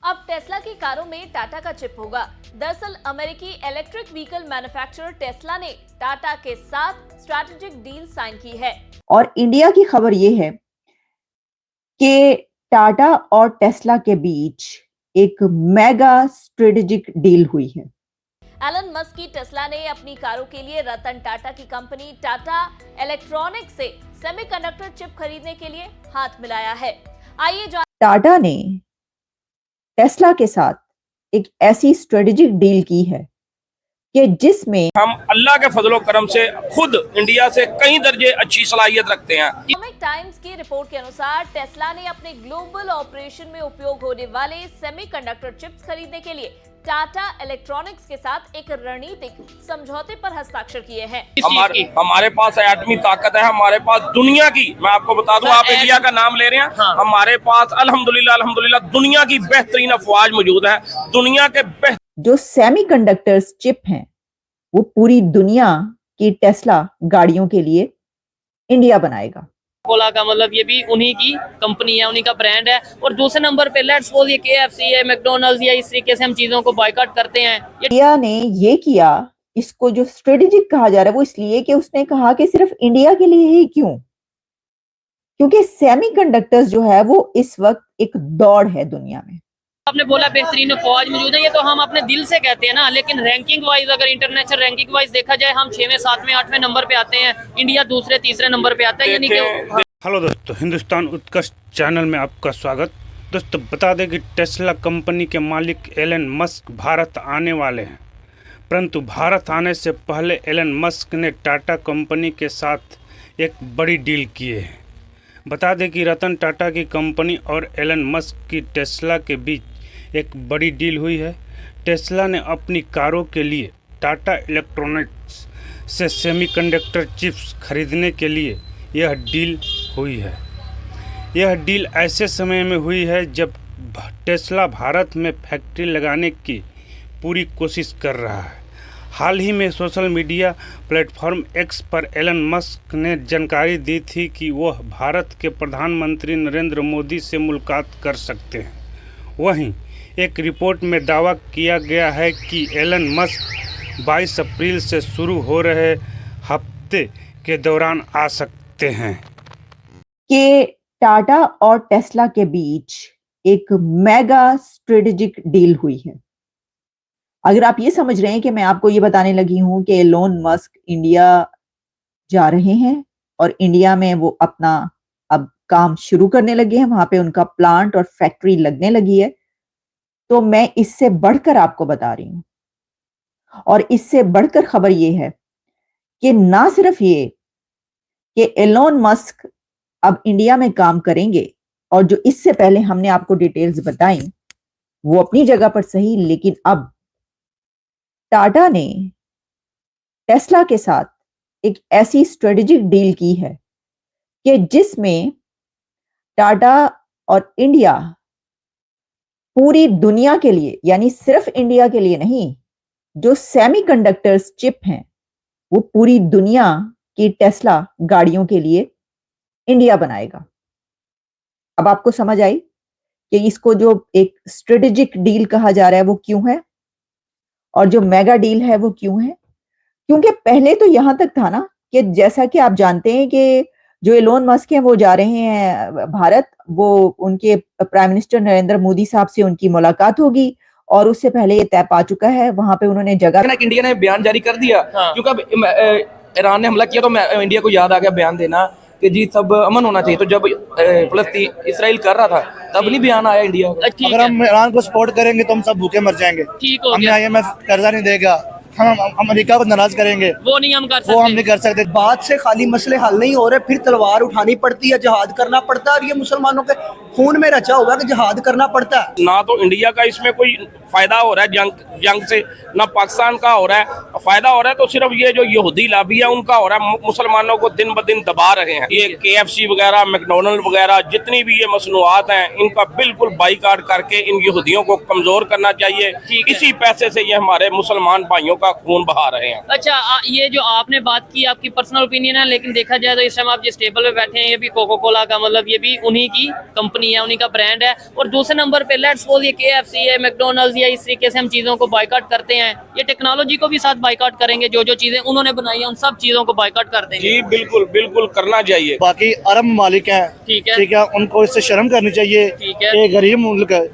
अब टेस्ला की कारों में टाटा का चिप होगा। दरअसल अमेरिकी इलेक्ट्रिक व्हीकल मैन्युफैक्चरर टेस्ला ने टाटा के साथ स्ट्रैटेजिक डील साइन की है। और इंडिया की खबर यह है कि टाटा और टेस्ला के बीच एक मेगा स्ट्रेटेजिक डील हुई है। एलन मस्क की टेस्ला ने अपनी कारों के लिए रतन टाटा की कंपनी टाटा इलेक्ट्रॉनिक्स से सेमीकंडक्टर चिप खरीदने के लिए हाथ मिलाया है। आइए टाटा ने टेस्ला के साथ एक ऐसी स्ट्रेटेजिक डील की है कि जिसमें हम अल्लाह के फजलो करम से खुद इंडिया से कई दर्जे अच्छी सलाहियत रखते हैं। इकोनॉमिक टाइम्स की रिपोर्ट के अनुसार टेस्ला ने अपने ग्लोबल ऑपरेशन में उपयोग होने वाले सेमीकंडक्टर चिप्स खरीदने के लिए टाटा इलेक्ट्रॉनिक्स के साथ एक रणनीतिक समझौते पर हस्ताक्षर किए हैं। हमारे पास एटमी ताकत है, हमारे पास दुनिया की, मैं आपको बता दूं, आप इंडिया का नाम ले रहे हैं, हाँ। हमारे पास अल्हम्दुलिल्लाह दुनिया की बेहतरीन अफवाज मौजूद है। दुनिया के जो सेमीकंडक्टर्स चिप हैं वो पूरी दुनिया की टेस्ला गाड़ियों के लिए इंडिया बनाएगा। कोला का मतलब ये भी उन्हीं की कंपनी है, उन्हीं का ब्रांड है। और दूसरे नंबर पे लेट्स सपोज ये KFC है, मैकडॉनल्ड्स या इस तरीके से हम चीजों को बॉयकॉट करते हैं। इंडिया ने ये किया, इसको जो स्ट्रेटेजिक कहा जा रहा है वो इसलिए कि उसने कहा कि सिर्फ इंडिया के लिए ही क्यों, क्योंकि सेमीकंडक्टर्स जो है वो इस वक्त एक दौड़ है दुनिया में। आपने बोला बेहतरीन फौज मौजूद है, ये तो हम अपने दिल से कहते हैं ना, लेकिन रैंकिंग वाइज अगर इंटरनेशनल रैंकिंग वाइज देखा जाए हम 6वें 7वें 8वें नंबर पे आते हैं, इंडिया दूसरे तीसरे नंबर पे आता है। यानी कि हेलो दोस्तों, हिंदुस्तान उत्कर्ष चैनल में आपका स्वागत। दोस्तों बता दें कि टेस्ला कंपनी के मालिक एलन मस्क भारत आने वाले हैं, परंतु भारत आने से पहले एलन मस्क ने टाटा कंपनी के साथ एक बड़ी डील की है। बता दें कि रतन टाटा की कंपनी और एलन मस्क की टेस्ला के बीच एक बड़ी डील हुई है। टेस्ला ने अपनी कारों के लिए टाटा इलेक्ट्रॉनिक्स से सेमीकंडक्टर चिप्स खरीदने के लिए यह डील हुई है। यह डील ऐसे समय में हुई है जब टेस्ला भारत में फैक्ट्री लगाने की पूरी कोशिश कर रहा है। हाल ही में सोशल मीडिया प्लेटफॉर्म X पर एलन मस्क ने जानकारी दी थी कि वह भारत के प्रधानमंत्री नरेंद्र मोदी से मुलाकात कर सकते हैं। वहीं एक रिपोर्ट में दावा किया गया है कि एलन मस्क 22 अप्रैल से शुरू हो रहे हफ्ते के दौरान आ सकते हैं। कि टाटा और टेस्ला के बीच एक मेगा स्ट्रेटेजिक डील हुई है। अगर आप ये समझ रहे हैं कि मैं आपको ये बताने लगी हूं कि एलोन मस्क इंडिया जा रहे हैं और इंडिया में वो अपना अब काम शुरू करने लगे हैं, वहां पे उनका प्लांट और फैक्ट्री लगने लगी है, तो मैं इससे बढ़कर आपको बता रही हूं। और इससे बढ़कर खबर ये है कि ना सिर्फ ये कि एलोन मस्क अब इंडिया में काम करेंगे, और जो इससे पहले हमने आपको डिटेल्स बताई वो अपनी जगह पर सही, लेकिन अब टाटा ने टेस्ला के साथ एक ऐसी स्ट्रेटेजिक डील की है कि जिसमें टाटा और इंडिया पूरी दुनिया के लिए, यानी सिर्फ इंडिया के लिए नहीं, जो सेमीकंडक्टर्स चिप हैं वो पूरी दुनिया की टेस्ला गाड़ियों के लिए इंडिया बनाएगा। अब आपको समझ आई कि इसको जो एक स्ट्रेटेजिक डील कहा जा रहा है वो क्यों है, और जो मेगा डील है वो क्यों है। क्योंकि पहले तो यहां तक था ना कि जैसा कि आप जानते हैं कि जो एलोन मस्क हैं वो जा रहे हैं भारत, वो उनके प्राइम मिनिस्टर नरेंद्र मोदी साहब से उनकी मुलाकात होगी, और उससे पहले ये तय पा चुका है, वहां पे उन्होंने जगह। इंडिया ने बयान जारी कर दिया, हाँ। क्योंकि अब ईरान ने हमला किया तो इंडिया को याद आ गया बयान देना कि जी सब अमन होना चाहिए। तो जब फलस्तीन इसराइल कर रहा था तब नहीं बयान आया इंडिया का। अगर हम ईरान को सपोर्ट करेंगे तो हम सब भूखे मर जाएंगे। हमें IMF कर्जा नहीं देगा, हम अमेरिका को नाराज करेंगे, वो नहीं हम कर सकते। वो हम नहीं कर सकते। बात से खाली मसले हल नहीं हो रहे, फिर तलवार उठानी पड़ती है, जिहाद करना पड़ता है, और ये मुसलमानों के खून में रचा हुआ कि जिहाद करना पड़ता है। ना तो इंडिया का इसमें कोई फायदा हो रहा है जंग से, ना पाकिस्तान का हो रहा है फायदा हो रहा है, तो सिर्फ ये जो यहूदी लाबी है उनका हो रहा है। मुसलमानों को दिन ब दिन दबा रहे हैं। ये KFC वगैरह, मैकडॉनल्ड वगैरह जितनी भी ये मसनूआत हैं, इनका बिल्कुल बाइकाट करके इन यहूदियों को कमजोर करना चाहिए। इसी पैसे से ये हमारे मुसलमान भाइयों का का खून बहा रहे हैं। अच्छा, ये जो आपने बात की आपकी पर्सनल ओपिनियन है, लेकिन देखा जाए तो इस टाइम आप जिस टेबल पे बैठे हैं ये भी कोका कोला का, मतलब ये भी उन्हीं की कंपनी है, उन्हीं का ब्रांड है। और दूसरे नंबर पे लेट्स सपोज ये KFC है, मैकडोनल्ड्स, या इस तरीके से हम चीजों को बायकॉट करते हैं, ये टेक्नोलॉजी को भी साथ बायकॉट करेंगे, जो जो चीजें उन्होंने बनाई है उन सब चीजों को बायकॉट कर देंगे। जी बिल्कुल बिल्कुल करना चाहिए। बाकी अरब मालिक हैं, ठीक है, ठीक है, उनको इससे शर्म करनी चाहिए। ठीक है। ये गरीब मुल्क है,